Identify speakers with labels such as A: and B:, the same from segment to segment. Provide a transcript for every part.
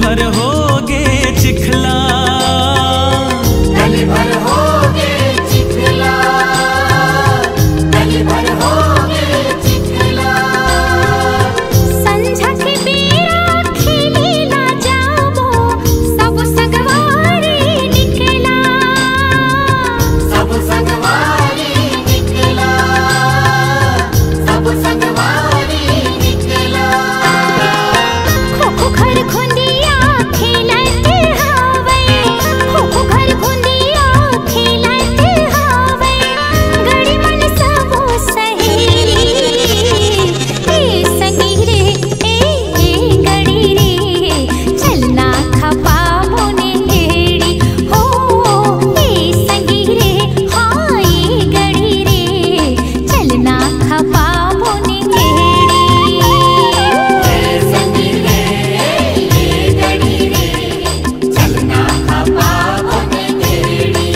A: भर होगे चिखला,
B: गली भर होगे चिखला, गली भर होगे चिखला।
C: संझा के बेरा खेलेला जाबो, सब सगवारी निकला,
B: सब सगवारी निकला, सब सगवारी निकला।
C: खो खो घर खुंदिया खेलते हावे, खो खो घर खुंदिया खेलते हावे, गड़ी मन सबो सहेली ए संगी रे ए गड़ी रे, चलना खपा मोने हेड़ी हो ए संगी रे, हाँ ए गड़ी रे, चलना खपा मोने हेड़ी।
B: संगी रे ये गड़ी रे, चलना खपा मोने हेड़ी।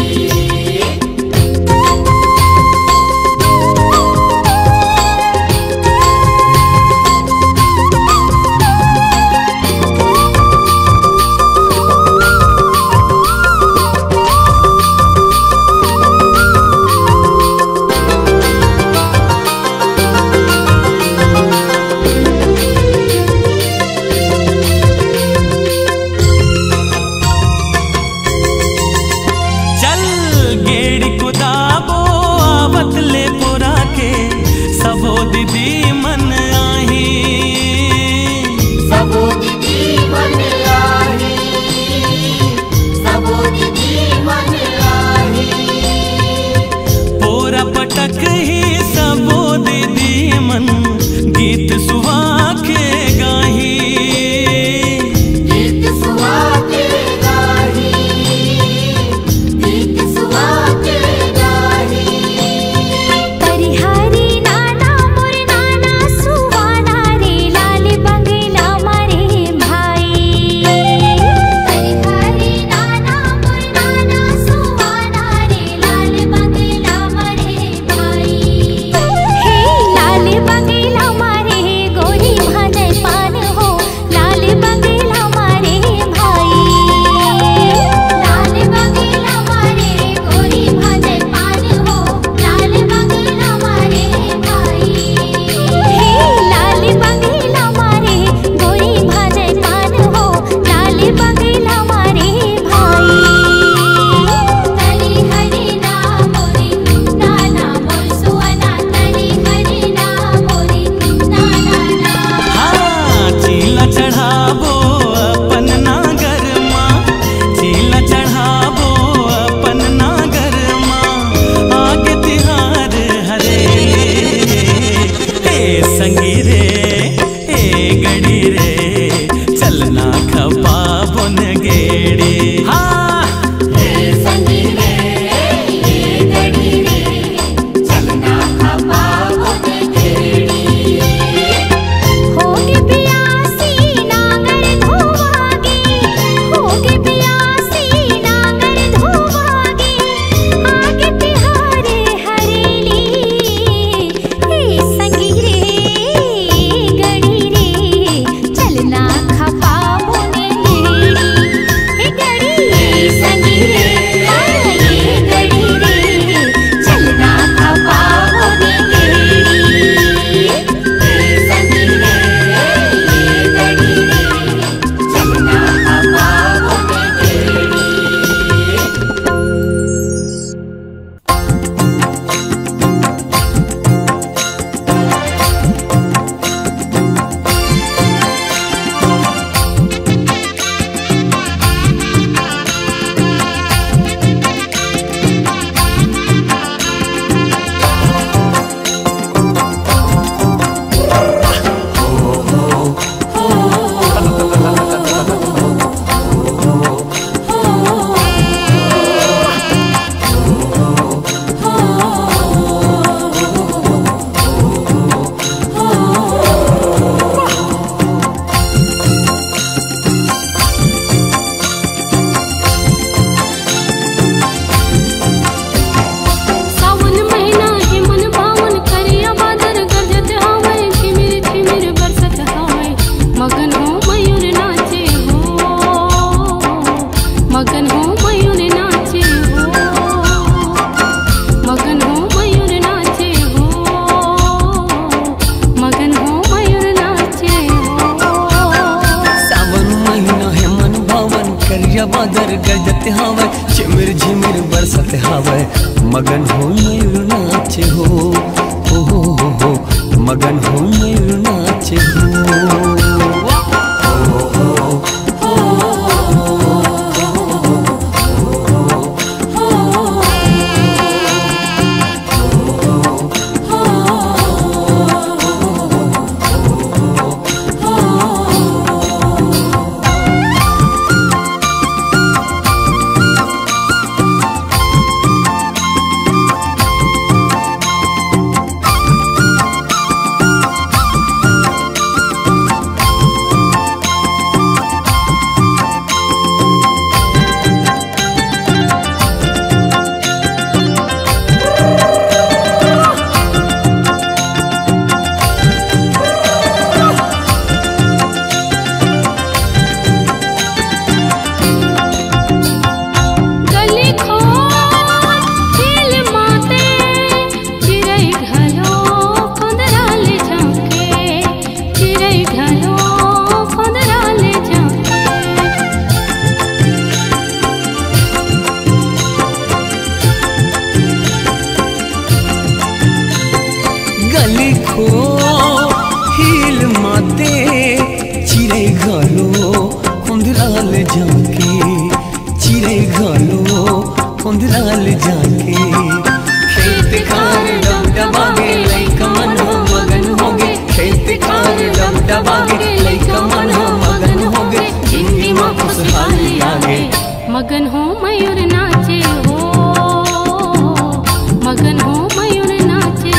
A: चल गेड़ी कुदाबो आवत ले पुरा के, सबो दीदी मन आही,
B: सबो दीदी मन आही, सबो दीदी मन आही।
A: पोरा पटक ही सबो दीदी मन, गीत सुहा के गाही,
B: गीत सुहा के गाही, गीत सुहा के गाही।
C: परिहारी नाना मोर नाना सुहाना रे, लाल बंगला मारे भाई। परिहारी नाना मोर नाना सुहाना रे, लाल बंगला मारे भाई। हे लाल बंगला
D: बादर गरजत हवे चिमिर झिमिर बरसत हवे मगन हो मयूर नाचे हो मगन हो मयूर नाचे हो
C: मगन हो मयूर नाचे हो मगन हो मयूर नाचे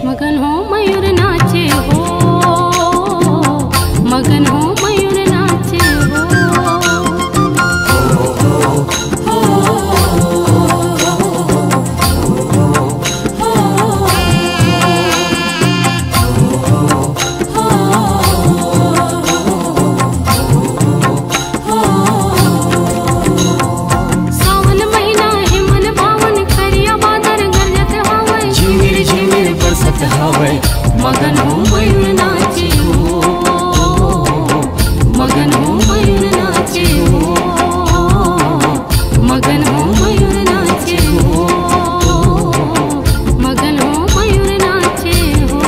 C: मगन हो मयूर नाचे हो मगन हो मयूर नाचे सावन महीना हिमन पावन करिया बादर गरजत हवे झिमिर झिमिर बरसत हवे मगन हो मयूर नाचे हो मगन हो मयूर नाचे हो मगन हो मयूर नाचे हो मगन हो मयूर नाचे हो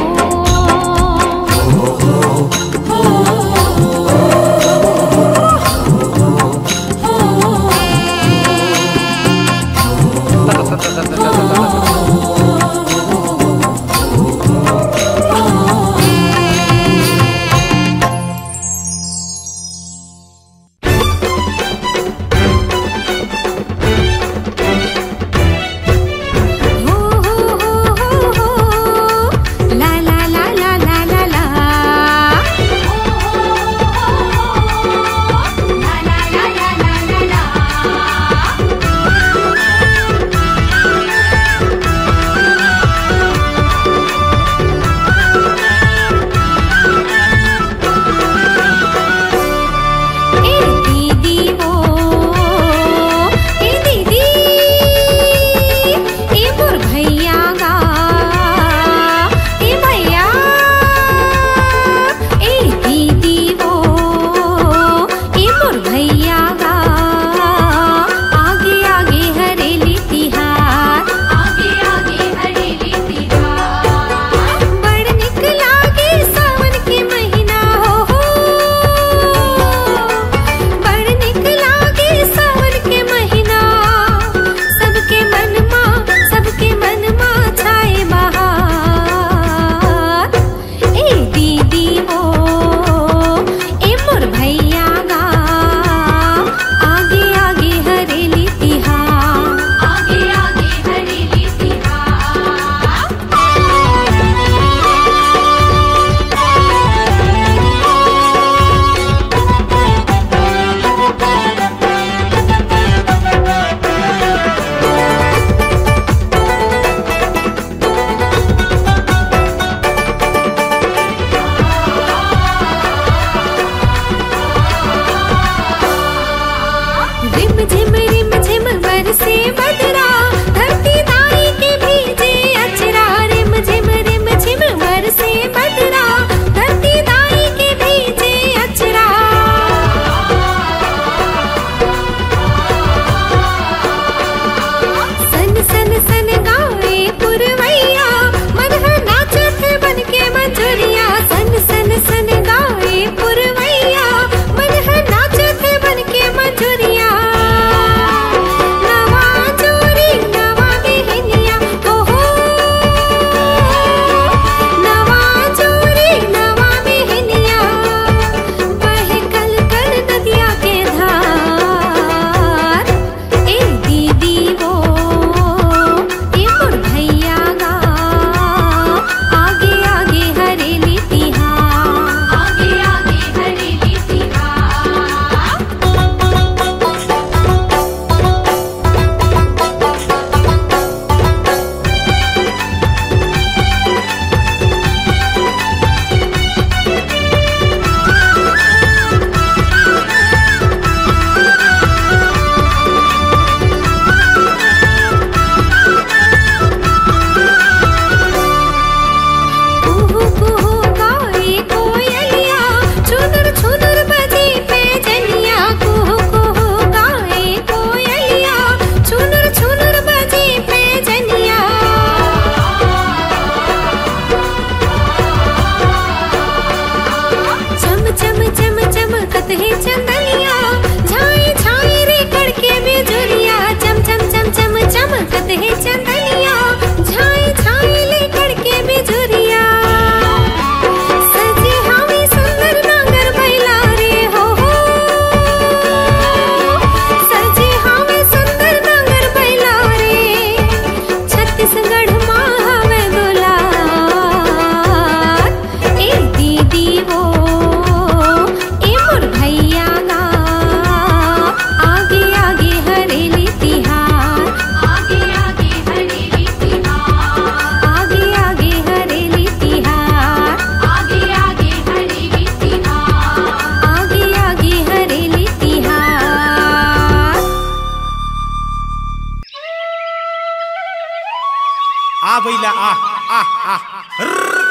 E: आ बैला आ आ आ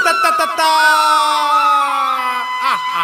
E: त त त त आ आ आ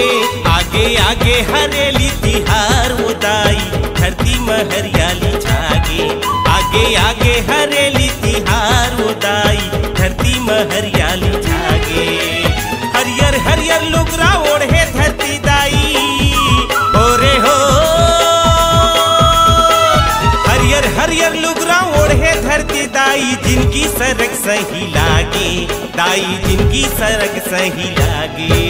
E: आगे हरेली तिहार उदाई धरती में हरियाली छागे आगे आगे हरेली तिहार उदाई धरती में हरियाली छागे हरियर हरियर लुगरा ओढ़े धरती दाई हो रे हो हरियर हरियर लुगरा ओढ़े धरती दाई जिनकी सरक सही लागे दाई जिनकी सरक सही लागे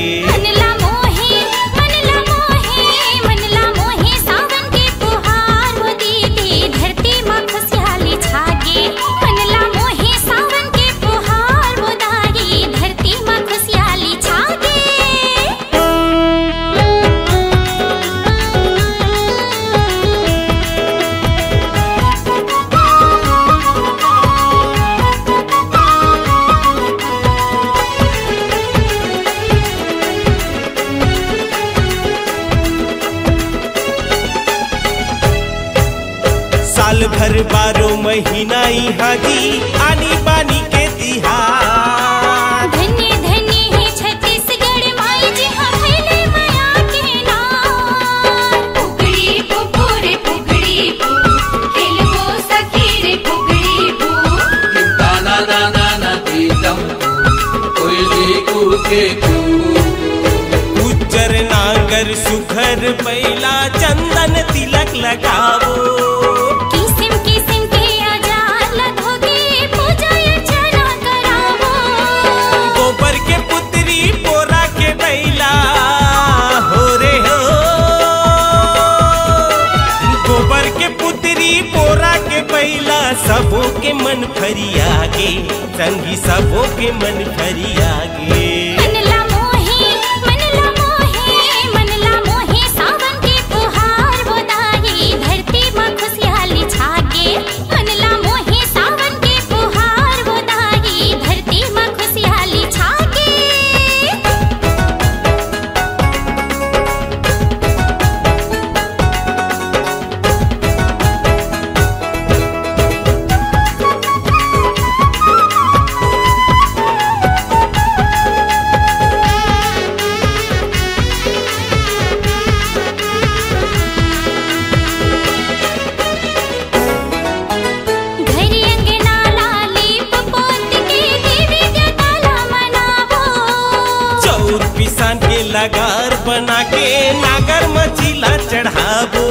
E: साल भर 12 महीना हागी आनी बानी के तिहार
C: धन्य धन्य है छत्तीसगढ़ माई जी हमेले माया के नाम
B: फुगड़ी फुफुरे फुगड़ी फु खेलबो सखी रे फुगड़ी फु
F: ताना ना ना ना दीदम कोयली कूके कू
A: उज्जर नागर सुखर पैला चंदन तिलक लगावो सबों के मन फरियागे संगी सबों के मन फरियागे
C: मनला मोहे सावन के पुहार बोदाई धरती मां खुशहाली छागे मनला मोहे सावन के पुहार बोदाई धरती मां खुशहाली छागे
A: लगार बना के नागर मचीला चढ़ाबो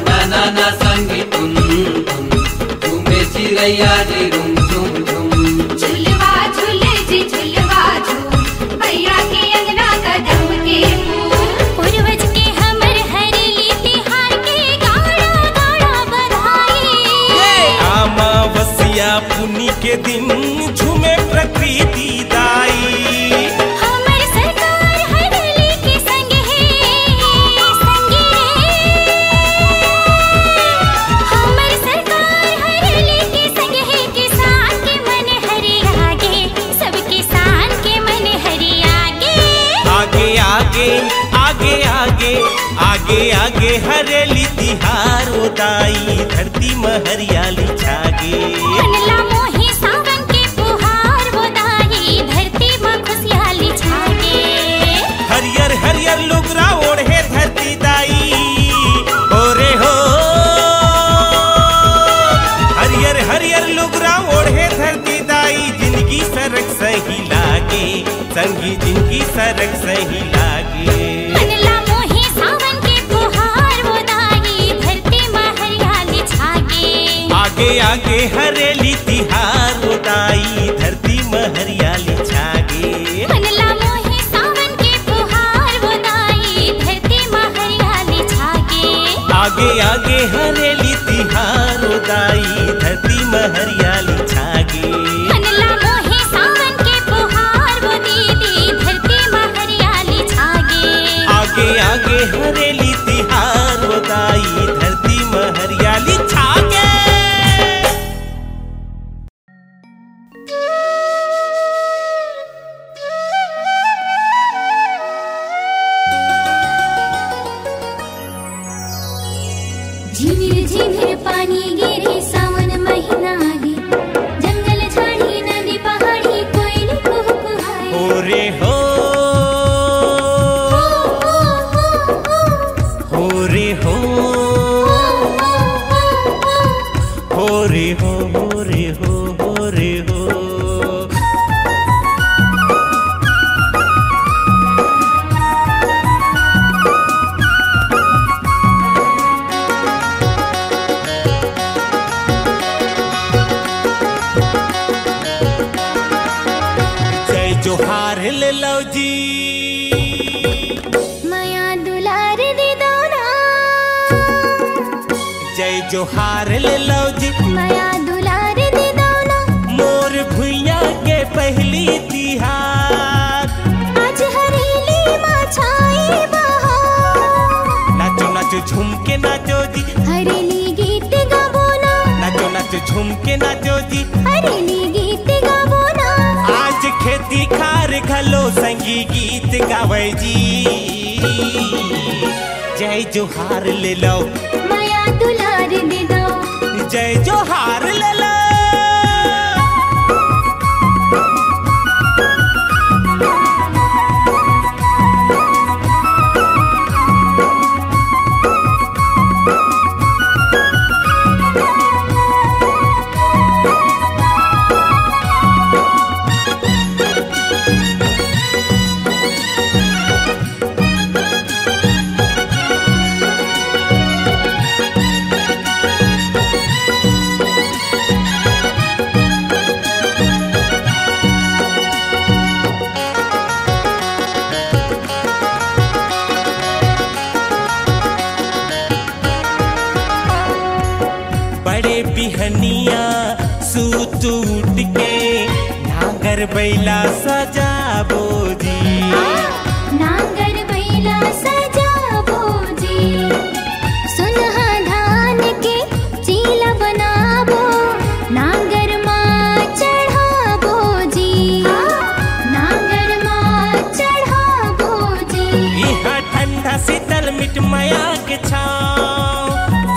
F: ना ना ना संगी तुम तुम्हें चिड़ैया रे रुम झुम झुम
B: झुलवा झूले जी झुलवा झूल भैया के अंगना कदम के फूल
C: पूर्वज के हमर हरेली तिहार के गाड़ा गाड़ा बधाई
A: अमावस्या पुन्नी के दिन झूमे प्रकृति दाई आगे आगे हरेली तिहार उदाई धरती में हरियाली छागे
C: मनला मोहे सावन के पुहार बोदाई धरती मां खुशहाली छागे
A: हरियर हरियर लुगरा ओढ़े धरती दाई हो रे हो हरियर हरियर लुगरा ओढ़े धरती दाई जिनकी सरक सही लागे संगी जिनकी सरक सही लागे
C: मनला मोहे सावन के पुहार बोदाई
E: आगे आगे हरेली तिहार उदाई धरती में हरियाली छागे।
C: मनला मोहे सावन के फुहार उदाई धरती में हरियाली छागे।
E: आगे आगे हरेली तिहार उदाई धरती में हरियाली छागे।
C: मनला मोहे सावन के फुहार वो दीदी धरती में हरियाली छागे।
E: आगे आगे हरेली तिहार उदाई धरती में हरियाली छागे।
C: झिमिर झिमिर पानी गिरे सावन महीना आगे। जंगल झाड़ी नदी पहाड़ी कोयली कुहकुहाए।
E: हो रे हो हो रे हो हो रे हो हो रे हो हो रे हो। जय जोहार ले लो जी
C: माया दुलार दे दो ना।
E: जय जोहार ले लो जी
C: माया दुलार दे दो ना।
E: मोर भुइया के पहली तिहार।
C: आज हरेली माँ छाए बहार।
E: नाचो नाचो झूम के नाचो जी।
C: हरेली गीत गाबो ना।
E: नाचो नाचो झूम के नाचो जी।
C: हरेली गीत गाबो ना।
E: आज खेती खार घलो संगी गीत गावे जी। जय जोहार ले लो
C: माया दुलार दे दो।
E: जय जोहार ले लो। बड़े बिहनिया सूत उठ के नागर बैला सजाबो जी।
C: नांगर बैला सजाबो जी। सुनहा धान के चीला बनाबो। नांगर माँ चढ़ाबो जी। नांगर माँ चढ़ाबो जी।
E: यहाँ ठंडा शीतल मिट माया के छाँव।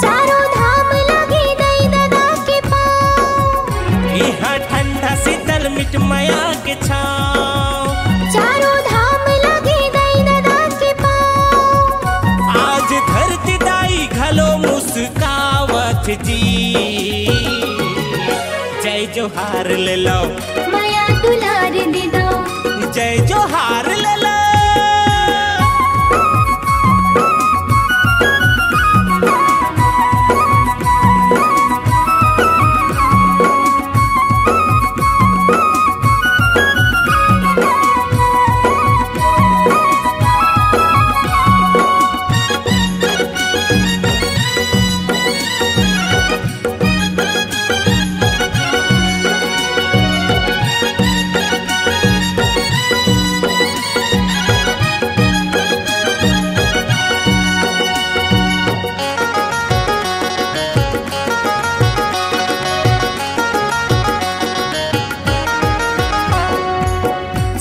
C: चारों धाम लगे दई दादा के पाँव।
E: यहाँ ठंडा शीतल मिट माया के छाँव।
C: चारों धाम लगे दई दादा के पाँव।
E: आज धरती दाई घलो मुस्कावत जी। जय जोहार ले लो
C: माया दुलार दे दो।
E: जय जोहार ले लो।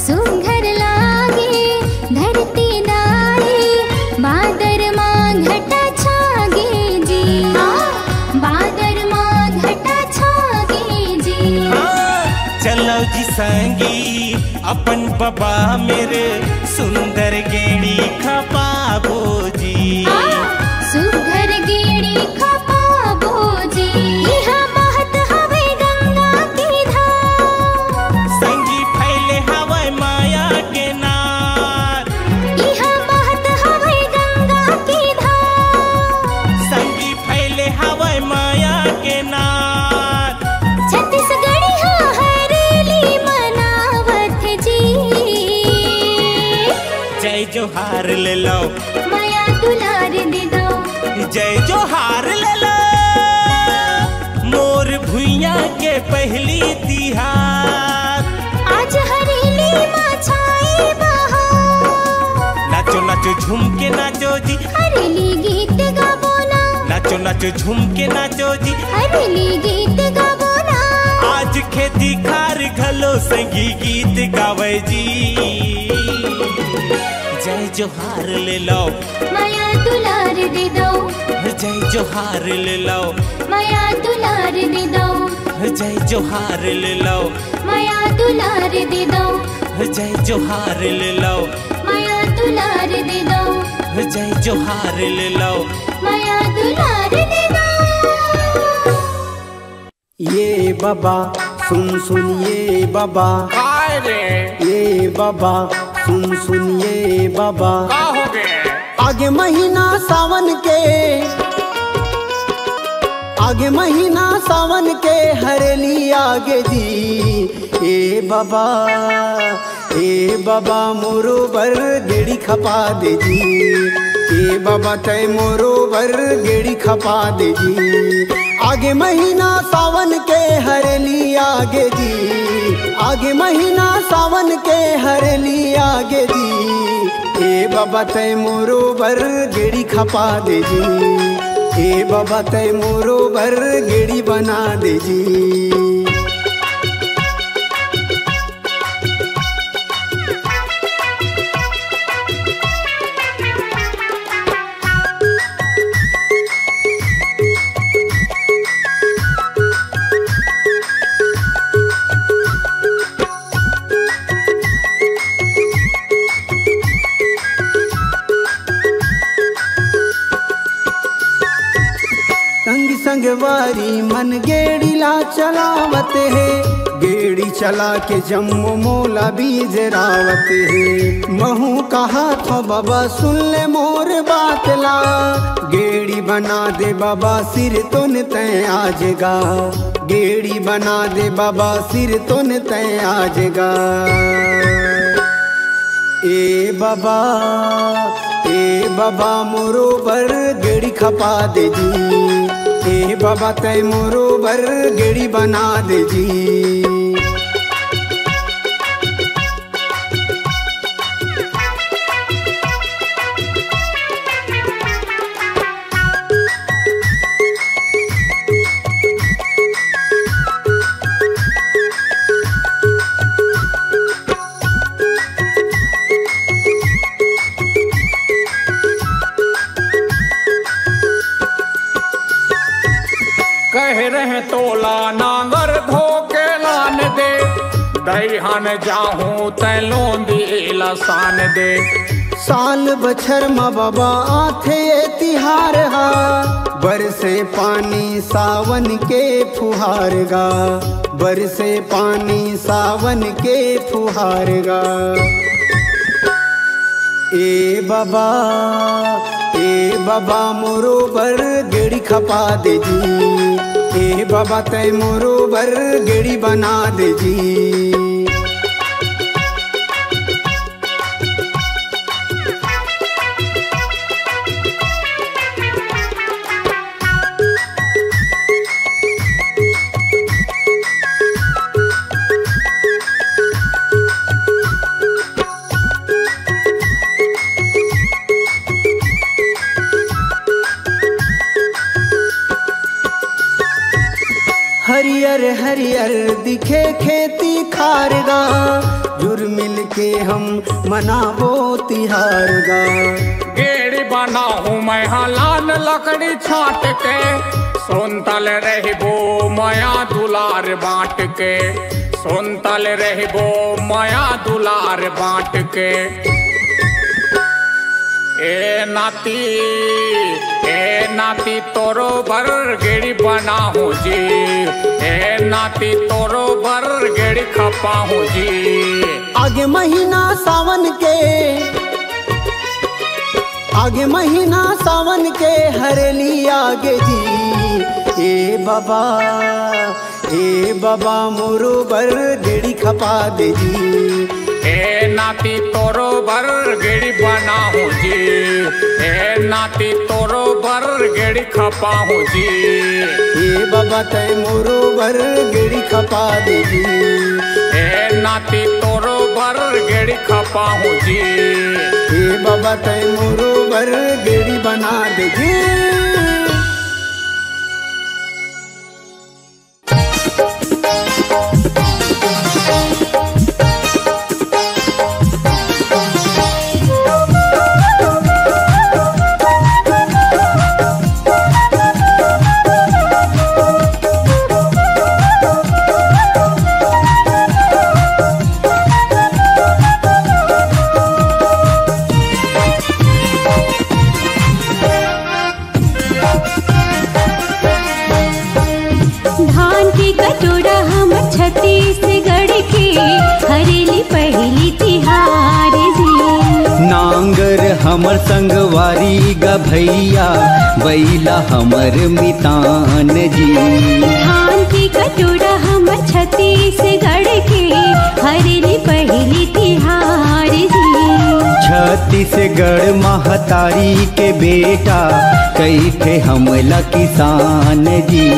C: सुघर लागे धरती दाई। बादर माँ घटा छागे जी। बादर माँ घटा छागे जी।
E: चलो जी संगी अपन बाबा मेरे सुंदर गेड़ी खपाबो जी।
C: सुघर गेड़ी खपाबो जी। इहा बहत हवे गंगा की धार।
E: संगी फैले हवाई माया के नार।
C: इहा बहत हवे गंगा की धार।
E: संगी फैले हवाई माया के नार। जोहार ले लो,
C: माया दुलार दे दो,
E: जय जोहार ले लो। मोर भुइया के पहली तिहार,
C: आज हरेली माँ छाए बहार।
E: नाचो नाचो झूम के नाचो जी,
C: हरेली गीत गावो ना,
E: नाचो नाचो झूम के नाचो जी।
C: हरेली गीत गावो ना,
E: आज खेती खार घलो संगी गीत गावे जी। जय जोहार ले लो,
C: माया दुलार दे दो,
E: जय जोहार ले लो,
C: माया दुलार दे दो,
E: जय जोहार ले लो,
C: माया दुलार दे दो,
E: जय जोहार ले लो,
C: माया दुलार दे दो,
E: जय जोहार ले लो,
C: माया दुलार दे दो।
G: ये बाबा सुन सुन ये बाबा, ये बाबा सुन सुन ये बाबा, आगे महीना सावन के, आगे महीना सावन के हरेली आगे जी। ए बाबा मोरो बर गेड़ी खपा दे जी, ए बाबा तय मोरो बर गेड़ी खपा दे जी। आगे महीना सावन के हरेली आगे जी, आगे महीना सावन के हरेली आगे जी। ए बाबा तय मोरो बर गेड़ी खपा दे जी, ए बाबा तय मोरो बर गेड़ी बना दे जी। संगवारी मन गेड़ीला चलावत है, गेड़ी चला के जम्मू मोला बीज रावत है। महू कहा तो बाबा सुन ले मोर बात ला, गेड़ी बना दे बाबा सिर तुन तय आजगा, गेड़ी बना दे बाबा सिर तुन तय आजगा। ए बाबा मोरो बर गेड़ी खपा दे जी, ए बाबा तय मोरो बर गेड़ी बना दे जी।
H: कह रहे तोला नांगर धोके लान दे, दईहन जाहूं तैलोंदी लसान दे।
G: साल बछर मा बाबा आथे तिहार हा, बरसे पानी सावन के फुहार गा, बरसे पानी सावन के फुहार गा। ए बाबा मोरो बर गेड़ी खपा दे जी, ए बाबा तय मोरो बर गेड़ी बना दे जी। हरियर हरियर दिखे खेती खारगा, जुर मिल के हम मनाबो तिहार गा।
H: गेड़ी बनाहूं मैं हलान लकड़ी छाट के, सुनतल रहबो माया दुलार बांट के, सुनतल रहबो माया दुलार बांट के। ए नाती तोरो बर गेड़ी बनाहूं जी, ए नाती तोरो बर गेड़ी खपाहूं जी।
G: आगे महीना सावन के, आगे महीना सावन के हरेली आगे जी। ए बाबा मोरो बर गेड़ी खपा दे जी,
H: ए नाती तोरो बर गेड़ी बनाऊं जी, ए नाती तोरो बर गेड़ी खपाऊं जी।
G: ए बाबा तय मोरो बर गेड़ी खपा दे जी,
H: ए नाती तोरो बर गेड़ी खपाऊं जी।
G: ए बाबा तय मोरो बर गेड़ी बना दे जी।
C: छत्तीसगढ़ के हरेली पहली तिहार जी।
D: नांगर हमर संगवारी ग भैया बैला हमर मितान जी।
C: धान की कटोरा हमर छत्तीसगढ़ के हरेली पहली तिहार जी।
D: छत्तीसगढ़ महतारी के बेटा कई थे हमला किसान जी।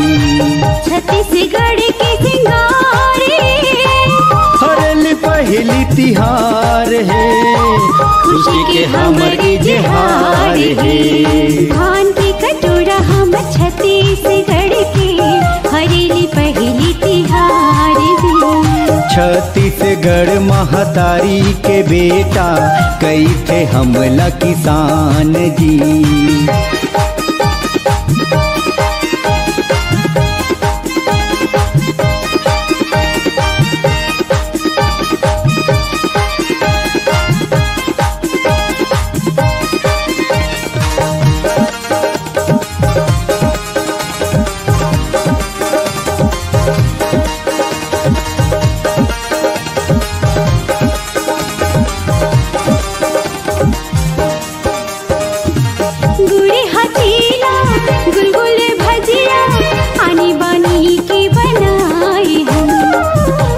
C: छत्तीसगढ़ के सिंगारे
D: हरेली पहली तिहार है, खुशी के हमर इजहार है।
C: धान की कटोरा हमर छत्तीसगढ़ के हरेली पहली तिहार जी।
D: छत्तीसगढ़ महतारी के बेटा कई थे हमला किसान जी।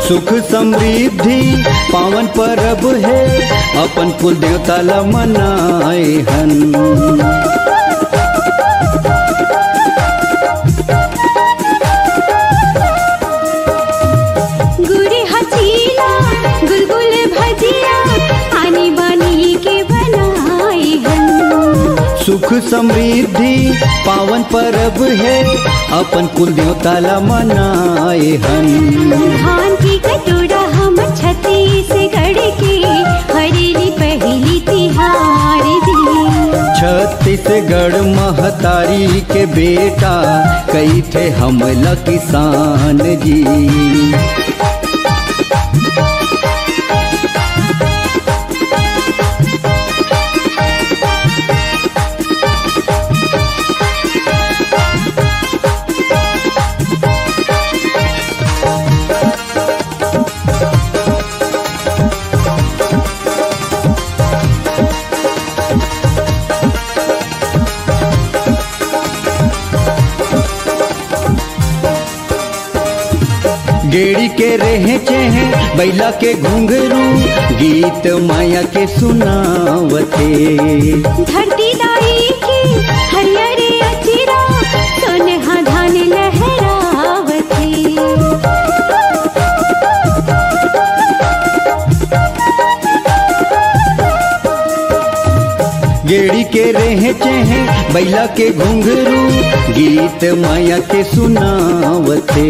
D: सुख समृद्धि पावन परब है, अपन कुल देवता ला मनाए हन।
C: गुड़ी हचीला गुलगुल भजिया आनी बानी के बनाए हन।
D: सुख समृद्धि पावन परब है, अपन कुल देवता ला मनाए हन।
C: धान की कटोरा हम छत्तीसगढ़ के हरेली पहली तिहार जी।
D: छत्तीसगढ़ महतारी के बेटा कई थे हमला किसान जी। गेड़ी के रहे चेहे बैला के घुंघरू, गीत माया के सुनावते।
C: धरती दाई की हरियर अचिरा सोनहा धान लहरावते।
D: गेड़ी के रहे चेहे बैला के घुंघरू, गीत माया के सुनावते।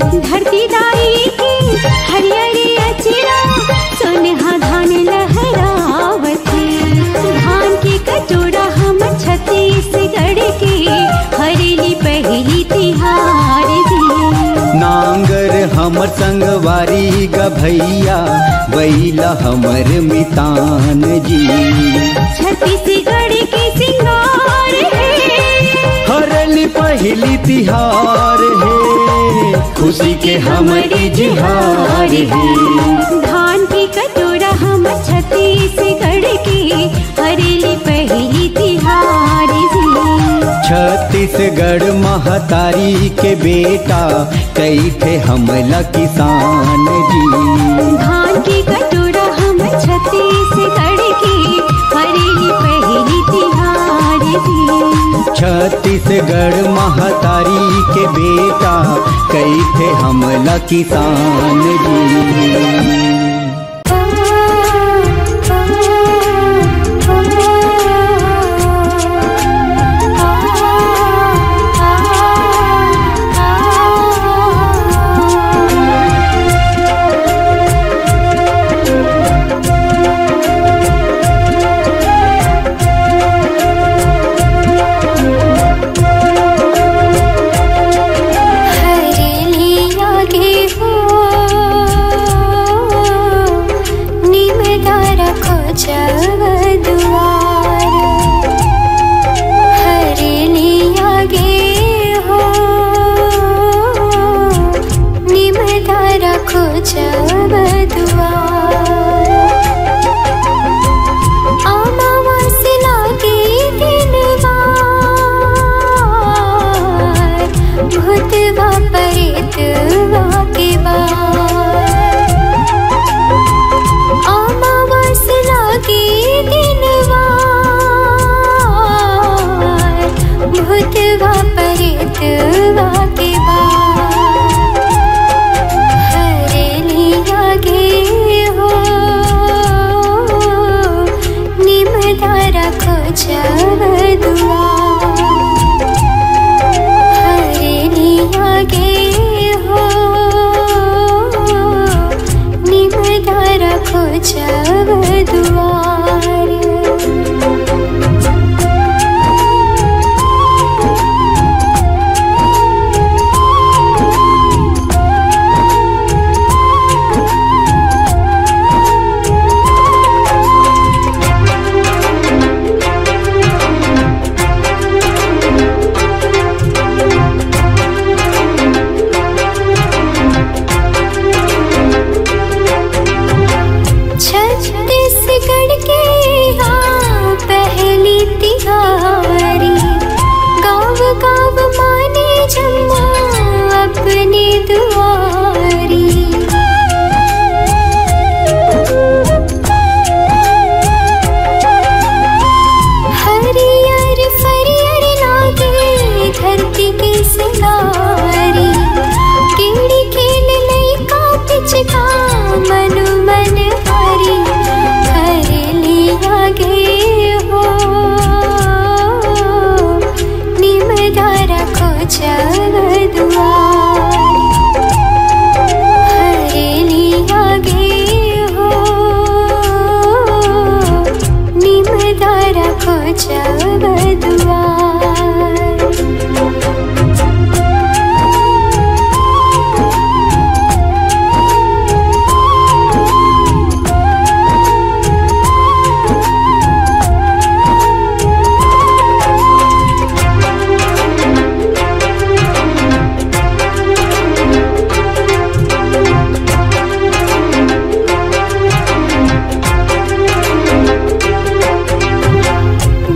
C: धरती दाई की हरियर अचिरा सोनहा धान लहरावते। धान की कटोरा हम छत्तीसगढ़ के हरेली पहली तिहार जी।
D: नांगर हमर संगवारी ग भैया बैला हमर मितान जी।
C: छत्तीसगढ़ के सिंगार है,
D: हरेली पहली तिहार है, खुशी के हमर इजहार है।
C: धान की कटोरा हम छत्तीसगढ़ के हरेली पहली तिहार जी।
D: छत्तीसगढ़ महतारी के बेटा कई थे हमला किसान जी।
C: धान की कटोरा हम
D: छत्तीसगढ़ महतारी के बेटा कई थे हमला किसान जी।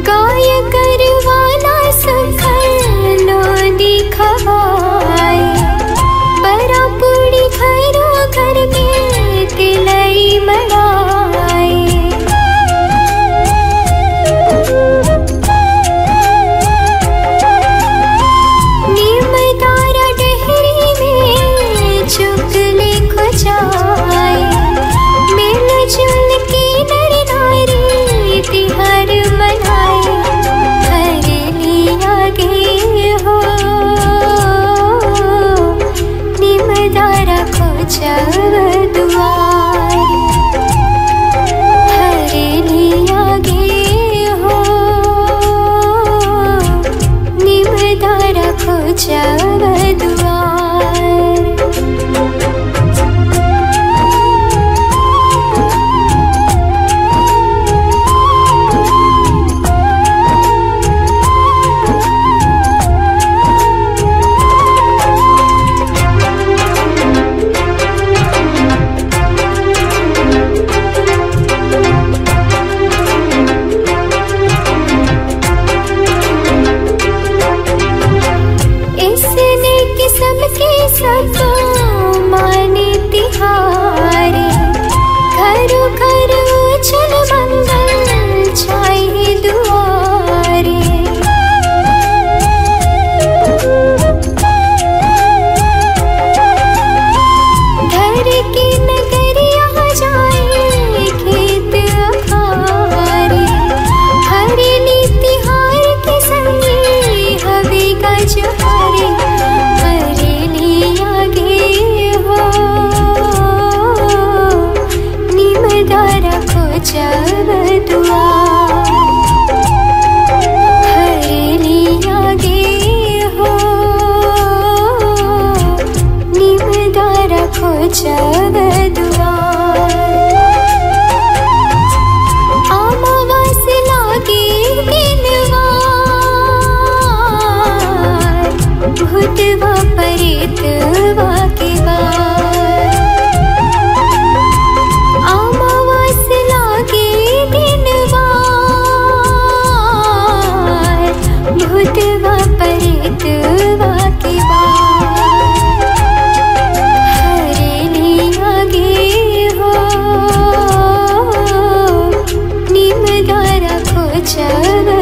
C: गाय
I: रे